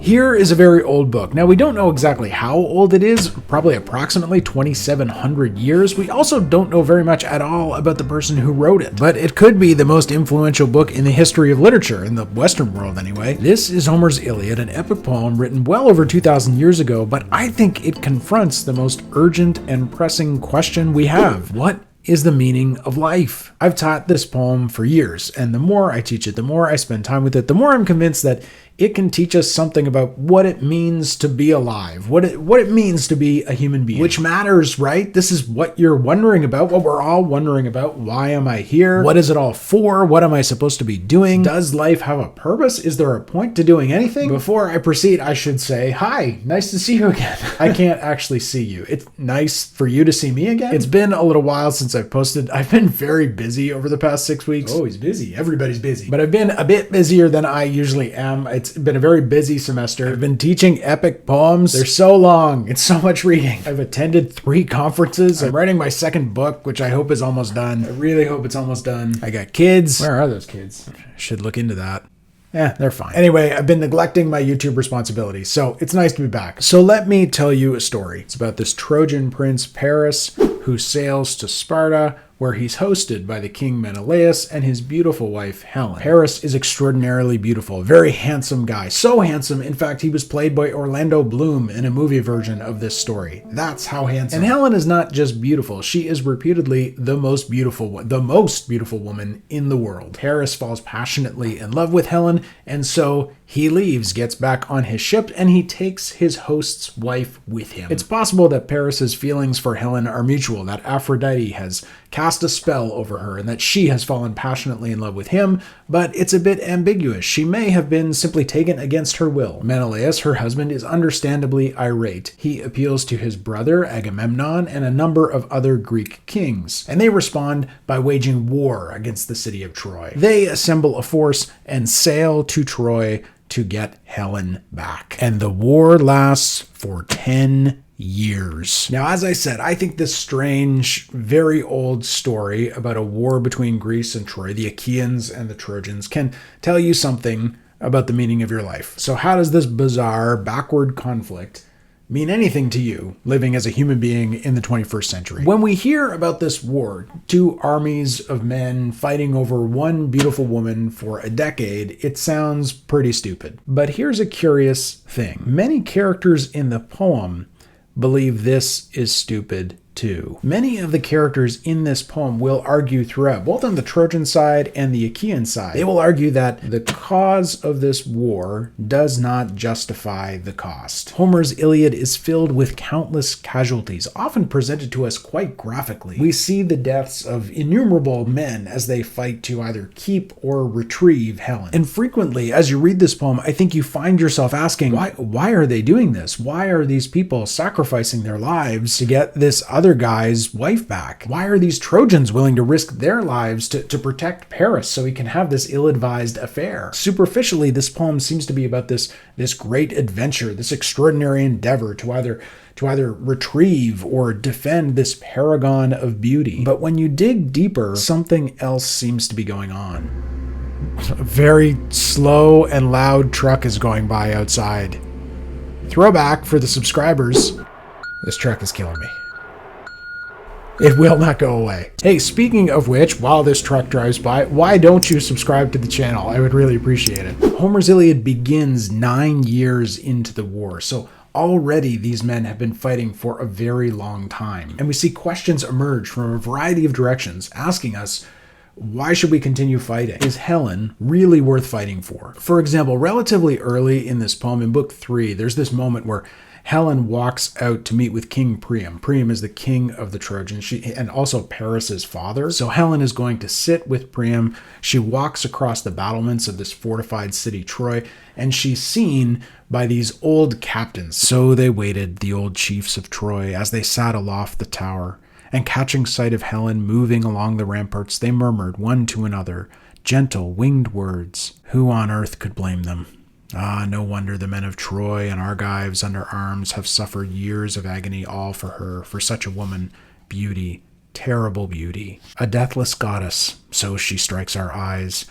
Here is a very old book. Now, we don't know exactly how old it is, probably approximately 2,700 years. We also don't know very much at all about the person who wrote it, but it could be the most influential book in the history of literature, in the Western world anyway. This is Homer's Iliad, an epic poem written well over 2,000 years ago, but I think it confronts the most urgent and pressing question we have. What is the meaning of life? I've taught this poem for years, and the more I teach it, the more I spend time with it, the more I'm convinced that it can teach us something about what it means to be alive, what it means to be a human being, which matters, right? This is what you're wondering about, what we're all wondering about. Why am I here? What is it all for? What am I supposed to be doing? Does life have a purpose? Is there a point to doing anything? Before I proceed, I should say, hi, nice to see you again. I can't actually see you. It's nice for you to see me again. It's been a little while since I've posted. I've been very busy over the past 6 weeks. Always busy. Everybody's busy. But I've been a bit busier than I usually am. It's been a very busy semester. I've been teaching epic poems. They're so long. It's so much reading. I've attended 3 conferences. I'm writing my second book, which I hope is almost done. I really hope it's almost done. I got kids. Where are those kids? I should look into that. They're fine. Anyway, I've been neglecting my YouTube responsibilities, so it's nice to be back. So let me tell you a story. It's about this Trojan prince, Paris, who sails to Sparta, where he's hosted by the king Menelaus and his beautiful wife, Helen. Paris is extraordinarily beautiful, very handsome guy. So handsome, in fact, he was played by Orlando Bloom in a movie version of this story. That's how handsome. And Helen is not just beautiful, she is reputedly the most beautiful woman in the world. Paris falls passionately in love with Helen, and so he leaves, gets back on his ship, and he takes his host's wife with him. It's possible that Paris's feelings for Helen are mutual, that Aphrodite has cast a spell over her, and that she has fallen passionately in love with him, but it's a bit ambiguous. She may have been simply taken against her will. Menelaus, her husband, is understandably irate. He appeals to his brother, Agamemnon, and a number of other Greek kings, and they respond by waging war against the city of Troy. They assemble a force and sail to Troy to get Helen back. And the war lasts for 10 years. Now, as I said, I think this strange, very old story about a war between Greece and Troy, the Achaeans and the Trojans, can tell you something about the meaning of your life. So how does this bizarre, backward conflict mean anything to you living as a human being in the 21st century? When we hear about this war, 2 armies of men fighting over one beautiful woman for a decade, it sounds pretty stupid. But here's a curious thing. Many characters in the poem believe this is stupid too. Many of the characters in this poem will argue throughout, both on the Trojan side and the Achaean side. They will argue that the cause of this war does not justify the cost. Homer's Iliad is filled with countless casualties, often presented to us quite graphically. We see the deaths of innumerable men as they fight to either keep or retrieve Helen. And frequently, as you read this poem, I think you find yourself asking, why are they doing this? Why are these people sacrificing their lives to get this other guy's wife back? Why are these Trojans willing to risk their lives to protect Paris so he can have this ill-advised affair? Superficially, this poem seems to be about this great adventure, this extraordinary endeavor to either retrieve or defend this paragon of beauty. But when you dig deeper, something else seems to be going on. A very slow and loud truck is going by outside. Throwback for the subscribers. This truck is killing me. It will not go away. Hey, speaking of which, while this truck drives by, why don't you subscribe to the channel? I would really appreciate it. Homer's Iliad begins 9 years into the war, so already these men have been fighting for a very long time. And we see questions emerge from a variety of directions, asking us, why should we continue fighting? Is Helen really worth fighting for? For example, relatively early in this poem, in book 3, there's this moment where Helen walks out to meet with King Priam. Priam is the king of the Trojans, and also Paris's father. So Helen is going to sit with Priam. She walks across the battlements of this fortified city, Troy, and she's seen by these old captains. So they waited, the old chiefs of Troy, as they sat aloft the tower, and catching sight of Helen moving along the ramparts, they murmured one to another, gentle, winged words. Who on earth could blame them? Ah, no wonder the men of Troy and Argives under arms have suffered years of agony, all for her, for such a woman. Beauty, terrible beauty. A deathless goddess, so she strikes our eyes.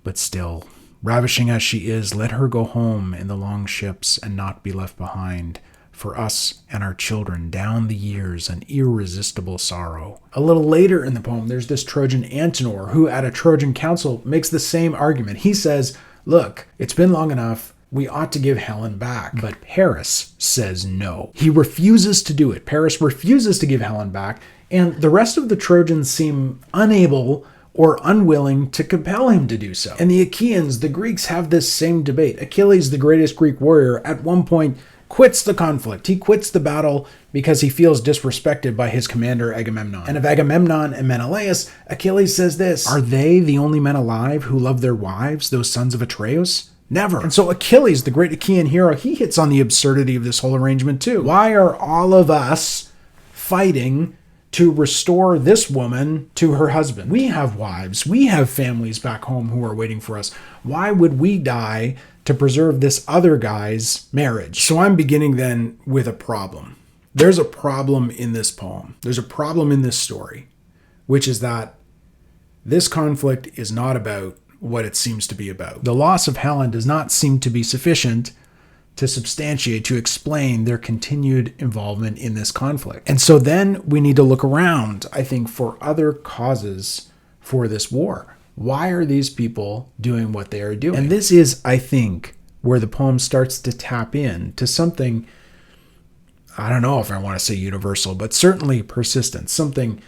But still, Ravishing as she is, let her go home in the long ships and not be left behind. For us and our children, down the years, an irresistible sorrow. A little later in the poem, there's this Trojan Antenor who, at a Trojan council, makes the same argument. He says, look, it's been long enough. We ought to give Helen back. But Paris says no. He refuses to do it. Paris refuses to give Helen back, and the rest of the Trojans seem unable or unwilling to compel him to do so. And the Achaeans, the Greeks, have this same debate. Achilles, the greatest Greek warrior, at one point quits the conflict. He quits the battle because he feels disrespected by his commander Agamemnon. And of Agamemnon and Menelaus, Achilles says this, are they the only men alive who love their wives, those sons of Atreus? Never. And so Achilles, the great Achaean hero, he hits on the absurdity of this whole arrangement too. Why are all of us fighting to restore this woman to her husband? We have wives. We have families back home who are waiting for us. Why would we die to preserve this other guy's marriage? So I'm beginning then with a problem. There's a problem in this poem. There's a problem in this story, which is that this conflict is not about what it seems to be about. The loss of Helen does not seem to be sufficient to substantiate, to explain their continued involvement in this conflict. And so then we need to look around, I think, for other causes for this war. Why are these people doing what they are doing? And this is, I think, where the poem starts to tap in to something, I don't know if I want to say universal, but certainly persistent, something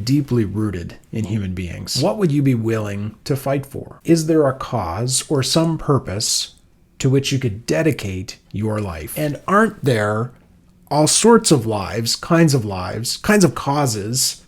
deeply rooted in human beings. What would you be willing to fight for? Is there a cause or some purpose to which you could dedicate your life? And aren't there all sorts of lives, kinds of causes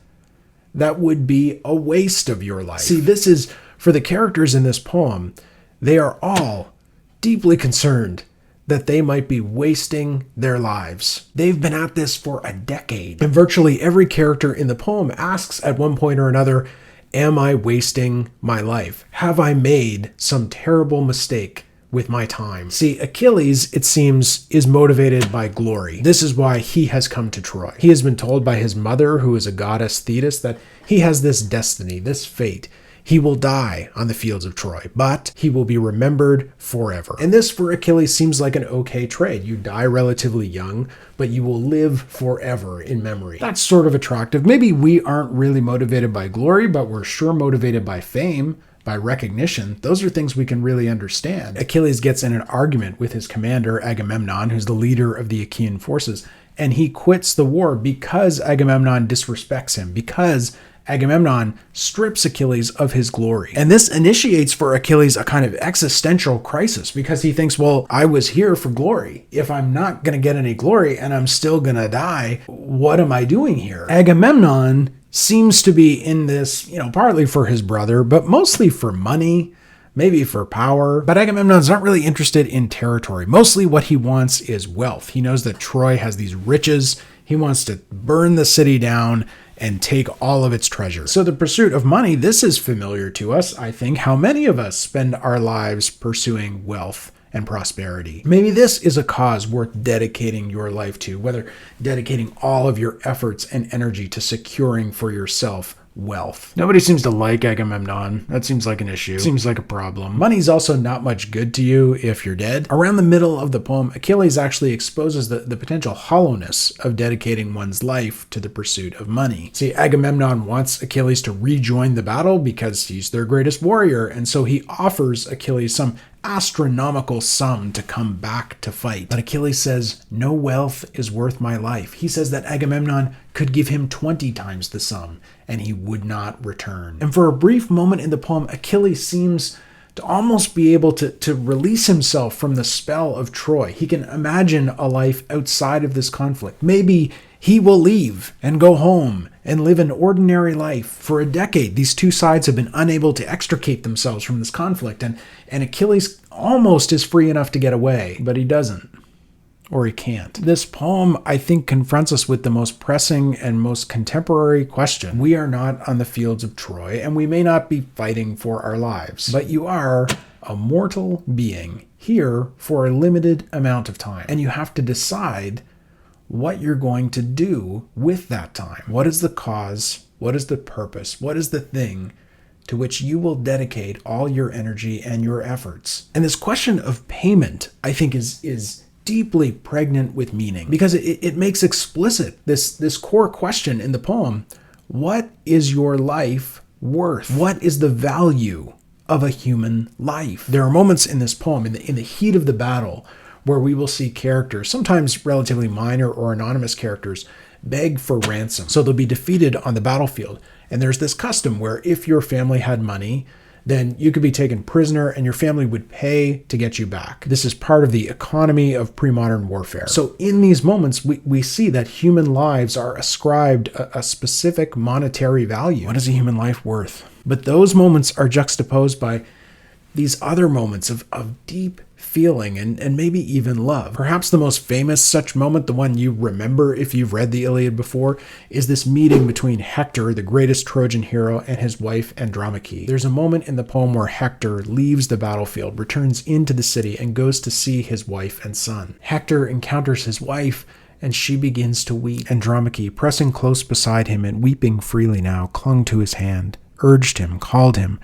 that would be a waste of your life? See, this is, for the characters in this poem, they are all deeply concerned that they might be wasting their lives. They've been at this for a decade. And virtually every character in the poem asks at one point or another, am I wasting my life? Have I made some terrible mistake with my time? See, Achilles, it seems, is motivated by glory. This is why he has come to Troy. He has been told by his mother, who is a goddess Thetis, that he has this destiny, this fate. He will die on the fields of Troy, but he will be remembered forever. And this for Achilles seems like an okay trade. You die relatively young, but you will live forever in memory. That's sort of attractive. Maybe we aren't really motivated by glory, but we're sure motivated by fame, by recognition. Those are things we can really understand. Achilles gets in an argument with his commander Agamemnon, who's the leader of the Achaean forces, and he quits the war because Agamemnon disrespects him, because Agamemnon strips Achilles of his glory. And this initiates for Achilles a kind of existential crisis, because he thinks, well, I was here for glory. If I'm not going to get any glory and I'm still going to die, what am I doing here? Agamemnon seems to be in this, partly for his brother, but mostly for money, maybe for power. But Agamemnon's not really interested in territory. Mostly what he wants is wealth. He knows that Troy has these riches. He wants to burn the city down and take all of its treasure. So the pursuit of money, this is familiar to us, I think. How many of us spend our lives pursuing wealth and prosperity? Maybe this is a cause worth dedicating your life to, whether dedicating all of your efforts and energy to securing for yourself wealth. Nobody seems to like Agamemnon. That seems like an issue. Seems like a problem. Money's also not much good to you if you're dead. Around the middle of the poem, Achilles actually exposes the potential hollowness of dedicating one's life to the pursuit of money. See, Agamemnon wants Achilles to rejoin the battle because he's their greatest warrior, and so he offers Achilles some astronomical sum to come back to fight. But Achilles says, no wealth is worth my life. He says that Agamemnon could give him 20 times the sum, and he would not return. And for a brief moment in the poem, Achilles seems to almost be able to release himself from the spell of Troy. He can imagine a life outside of this conflict. Maybe he will leave and go home and live an ordinary life. For a decade, these two sides have been unable to extricate themselves from this conflict, and Achilles almost is free enough to get away, but he doesn't. Or he can't. This poem, I think, confronts us with the most pressing and most contemporary question. We are not on the fields of Troy, and we may not be fighting for our lives, but you are a mortal being here for a limited amount of time, and you have to decide what you're going to do with that time. What is the cause? What is the purpose? What is the thing to which you will dedicate all your energy and your efforts. And this question of payment, I think, is deeply pregnant with meaning, because it makes explicit this core question in the poem: what is your life worth? What is the value of a human life? There are moments in this poem, in the heat of the battle, where we will see characters, sometimes relatively minor or anonymous characters, beg for ransom. So they'll be defeated on the battlefield. And there's this custom where if your family had money, then you could be taken prisoner and your family would pay to get you back. This is part of the economy of pre-modern warfare. So in these moments, we see that human lives are ascribed a specific monetary value. What is a human life worth? But those moments are juxtaposed by these other moments of deep feeling and maybe even love. Perhaps the most famous such moment, the one you remember if you've read the Iliad before, is this meeting between Hector, the greatest Trojan hero, and his wife Andromache. There's a moment in the poem where Hector leaves the battlefield, returns into the city, and goes to see his wife and son. Hector encounters his wife, and she begins to weep. Andromache, pressing close beside him and weeping freely now, clung to his hand, urged him, called him,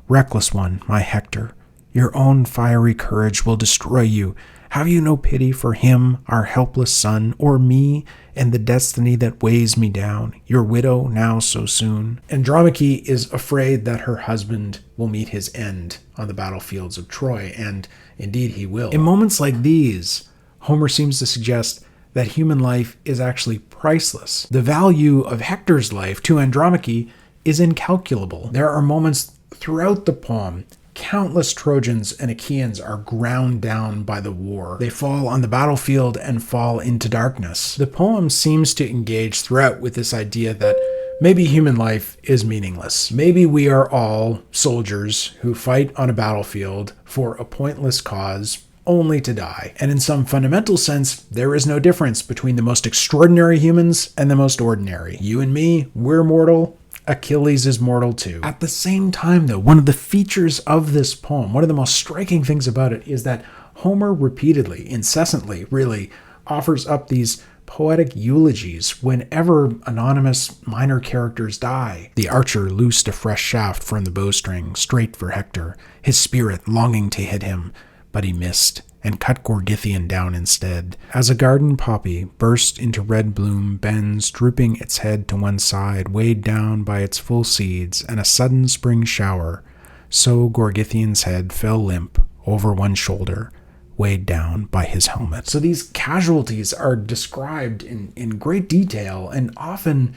"Reckless one, my Hector, your own fiery courage will destroy you. Have you no pity for him, our helpless son, or me, and the destiny that weighs me down, your widow now so soon?" Andromache is afraid that her husband will meet his end on the battlefields of Troy, and indeed he will. In moments like these, Homer seems to suggest that human life is actually priceless. The value of Hector's life to Andromache is incalculable. There are moments throughout the poem, countless Trojans and Achaeans are ground down by the war. They fall on the battlefield and fall into darkness. The poem seems to engage throughout with this idea that maybe human life is meaningless. Maybe we are all soldiers who fight on a battlefield for a pointless cause, only to die. And in some fundamental sense, there is no difference between the most extraordinary humans and the most ordinary. You and me, we're mortal. Achilles is mortal too. At the same time, though, one of the features of this poem, one of the most striking things about it, is that Homer repeatedly, incessantly, really, offers up these poetic eulogies whenever anonymous minor characters die. The archer loosed a fresh shaft from the bowstring, straight for Hector, his spirit longing to hit him, but he missed, and cut Gorgythian down instead. As a garden poppy burst into red bloom bends, drooping its head to one side, weighed down by its full seeds and a sudden spring shower, so Gorgythian's head fell limp over one shoulder, weighed down by his helmet. So these casualties are described in great detail and often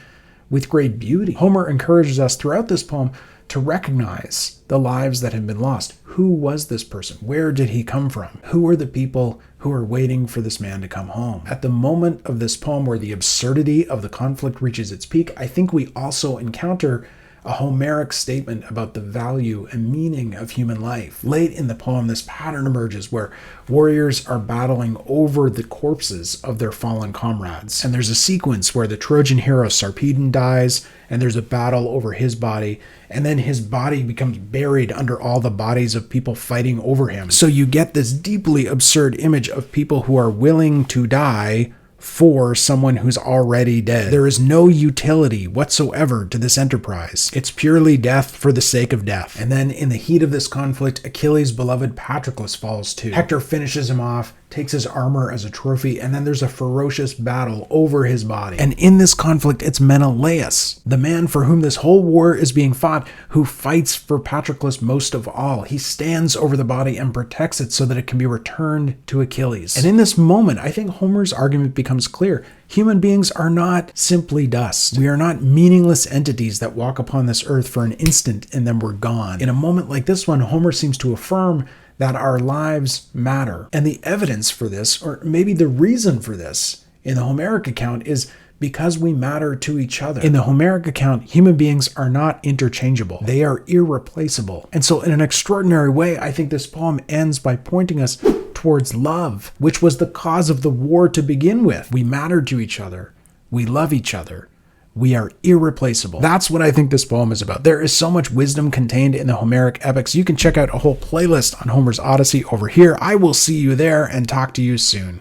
with great beauty. Homer encourages us throughout this poem to recognize the lives that have been lost. Who was this person? Where did he come from? Who are the people who are waiting for this man to come home? At the moment of this poem where the absurdity of the conflict reaches its peak, I think we also encounter a Homeric statement about the value and meaning of human life. Late in the poem, this pattern emerges where warriors are battling over the corpses of their fallen comrades. And there's a sequence where the Trojan hero Sarpedon dies, and there's a battle over his body, and then his body becomes buried under all the bodies of people fighting over him. So you get this deeply absurd image of people who are willing to die for someone who's already dead. There is no utility whatsoever to this enterprise. It's purely death for the sake of death. And then in the heat of this conflict, Achilles' beloved Patroclus falls too. Hector finishes him off, takes his armor as a trophy, and then there's a ferocious battle over his body. And in this conflict, it's Menelaus, the man for whom this whole war is being fought, who fights for Patroclus most of all. He stands over the body and protects it so that it can be returned to Achilles. And in this moment, I think Homer's argument becomes clear. Human beings are not simply dust. We are not meaningless entities that walk upon this earth for an instant and then we're gone. In a moment like this one, Homer seems to affirm that our lives matter. And the evidence for this, or maybe the reason for this, in the Homeric account is because we matter to each other. In the Homeric account, human beings are not interchangeable. They are irreplaceable. And so in an extraordinary way, I think this poem ends by pointing us towards love, which was the cause of the war to begin with. We matter to each other. We love each other. We are irreplaceable. That's what I think this poem is about. There is so much wisdom contained in the Homeric epics. You can check out a whole playlist on Homer's Odyssey over here. I will see you there and talk to you soon.